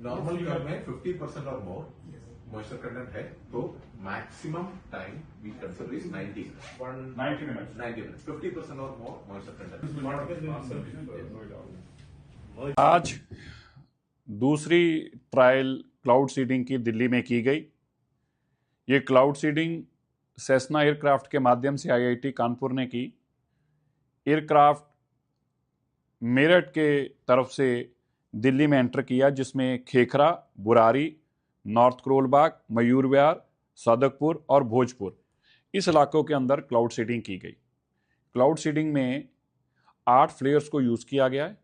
Normal car में 50% और मोर moisture content है तो maximum time we consider is 90 minutes 50% और मोर मॉइस्चर कंटेंट। आज दूसरी ट्रायल क्लाउड सीडिंग की दिल्ली में की गई। ये क्लाउड सीडिंग सेस्ना एयरक्राफ्ट के माध्यम से आईआईटी कानपुर ने की। एयरक्राफ्ट मेरठ के तरफ से दिल्ली में एंटर किया, जिसमें खेखरा, बुरारी, नॉर्थ करोलबाग, मयूर विहार, सादकपुर और भोजपुर इस इलाकों के अंदर क्लाउड सीडिंग की गई। क्लाउड सीडिंग में 8 फ्लेयर्स को यूज़ किया गया है।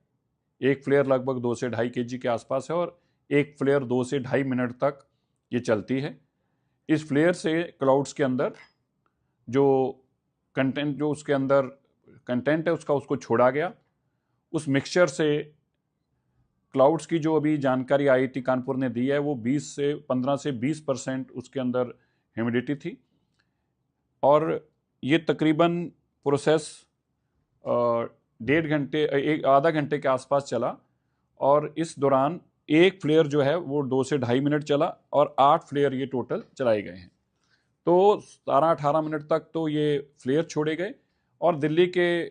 एक फ्लेयर लगभग 2 से 2.5 kg के आसपास है और एक फ्लेयर 2 से 2.5 मिनट तक ये चलती है। इस फ्लेयर से क्लाउड्स के अंदर जो कंटेंट है उसको छोड़ा गया। उस मिक्सचर से क्लाउड्स की जो अभी जानकारी आईआईटी कानपुर ने दी है वो 15 से 20% उसके अंदर ह्यूमिडिटी थी और ये तकरीबन प्रोसेस आधा घंटे के आसपास चला और इस दौरान एक फ्लेयर जो है वो 2 से 2.5 मिनट चला और 8 फ्लेयर ये टोटल चलाए गए हैं। तो 17-18 मिनट तक तो ये फ्लेयर छोड़े गए और दिल्ली के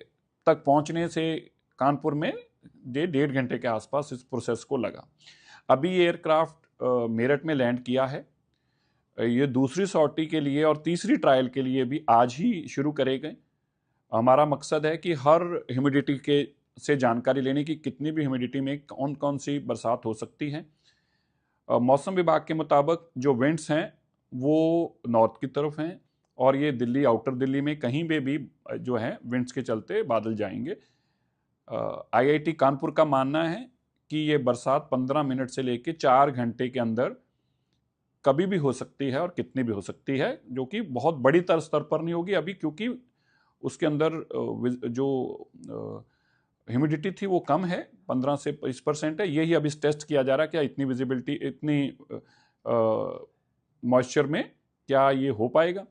तक पहुंचने से कानपुर में 1.5 घंटे के आसपास इस प्रोसेस को लगा। अभी ये एयरक्राफ्ट मेरठ में लैंड किया है। ये दूसरी सॉर्टी के लिए और तीसरी ट्रायल के लिए भी आज ही शुरू करे गए। हमारा मकसद है कि हर ह्यूमिडिटी से जानकारी लेने की कितनी भी ह्यूमिडिटी में कौन कौन सी बरसात हो सकती है। मौसम विभाग के मुताबिक जो विंड्स हैं वो नॉर्थ की तरफ हैं और ये दिल्ली, आउटर दिल्ली में कहीं पे भी जो है विंड्स के चलते बादल जाएंगे। आईआईटी कानपुर का मानना है कि ये बरसात 15 मिनट से लेकर 4 घंटे के अंदर कभी भी हो सकती है और कितनी भी हो सकती है, जो कि बहुत बड़ी स्तर पर नहीं होगी अभी, क्योंकि उसके अंदर जो ह्यूमिडिटी थी वो कम है, 15 से 20% है। यही अभी टेस्ट किया जा रहा है क्या इतनी विजिबिलिटी, इतनी मॉइस्चर में क्या ये हो पाएगा।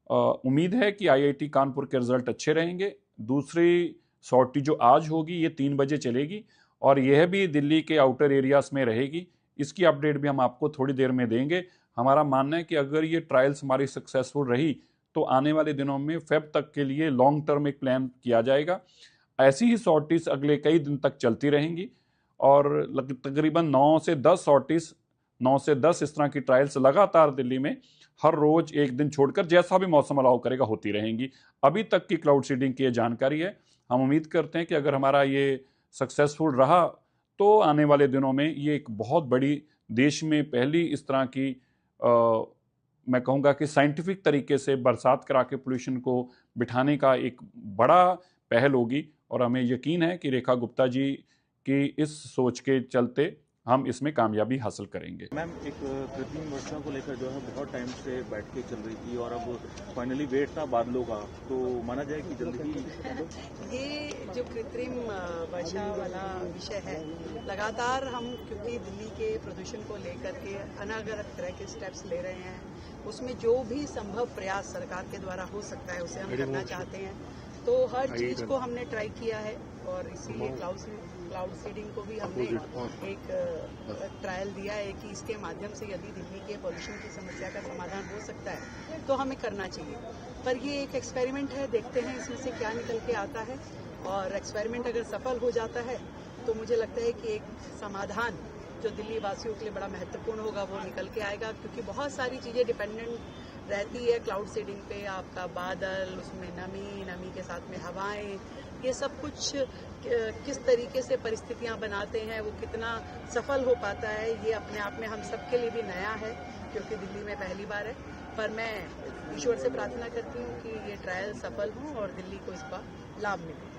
उम्मीद है कि आईआईटी कानपुर के रिजल्ट अच्छे रहेंगे। दूसरी सॉर्टी जो आज होगी ये 3 बजे चलेगी और यह भी दिल्ली के आउटर एरियाज में रहेगी। इसकी अपडेट भी हम आपको थोड़ी देर में देंगे। हमारा मानना है कि अगर ये ट्रायल्स हमारी सक्सेसफुल रही तो आने वाले दिनों में फेब तक के लिए लॉन्ग टर्म एक प्लान किया जाएगा। ऐसी ही सॉर्टीज अगले कई दिन तक चलती रहेंगी और तकरीबन 9 से 10 इस तरह की ट्रायल्स लगातार दिल्ली में हर रोज एक दिन छोड़कर जैसा भी मौसम अलाउ करेगा होती रहेंगी। अभी तक की क्लाउड सीडिंग की ये जानकारी है। हम उम्मीद करते हैं कि अगर हमारा ये सक्सेसफुल रहा तो आने वाले दिनों में ये एक बहुत बड़ी, देश में पहली इस तरह की मैं कहूँगा कि साइंटिफिक तरीके से बरसात करा के पोल्यूशन को बिठाने का एक बड़ा पहल होगी और हमें यकीन है कि रेखा गुप्ता जी की इस सोच के चलते हम इसमें कामयाबी हासिल करेंगे। मैम, एक कृत्रिम वर्षा को लेकर जो है बहुत टाइम से बैठ के चल रही थी और अब फाइनली वेट था बादलों का, तो माना जाए कि जल्द ही ये जो कृत्रिम वर्षा वाला विषय है, लगातार हम क्योंकि दिल्ली के प्रदूषण को लेकर के अलग अलग तरह के स्टेप्स ले रहे हैं, उसमें जो भी संभव प्रयास सरकार के द्वारा हो सकता है उसे हम करना चाहते हैं। तो हर चीज को हमने ट्राई किया है और इसीलिए क्लाउड सीडिंग को भी हमने एक ट्रायल दिया है कि इसके माध्यम से यदि दिल्ली के पोल्यूशन की समस्या का समाधान हो सकता है तो हमें करना चाहिए। पर ये एक एक्सपेरिमेंट है, देखते हैं इसमें से क्या निकल के आता है और एक्सपेरिमेंट अगर सफल हो जाता है तो मुझे लगता है कि एक समाधान जो दिल्ली वासियों के लिए बड़ा महत्वपूर्ण होगा वो निकल के आएगा, क्योंकि बहुत सारी चीज़ें डिपेंडेंट रहती है क्लाउड सीडिंग पे। आपका बादल, उसमें नमी के साथ में हवाएं, ये सब कुछ किस तरीके से परिस्थितियां बनाते हैं, वो कितना सफल हो पाता है, ये अपने आप में हम सबके लिए भी नया है क्योंकि दिल्ली में पहली बार है। पर मैं ईश्वर से प्रार्थना करती हूँ कि ये ट्रायल सफल हो और दिल्ली को इसका लाभ मिले।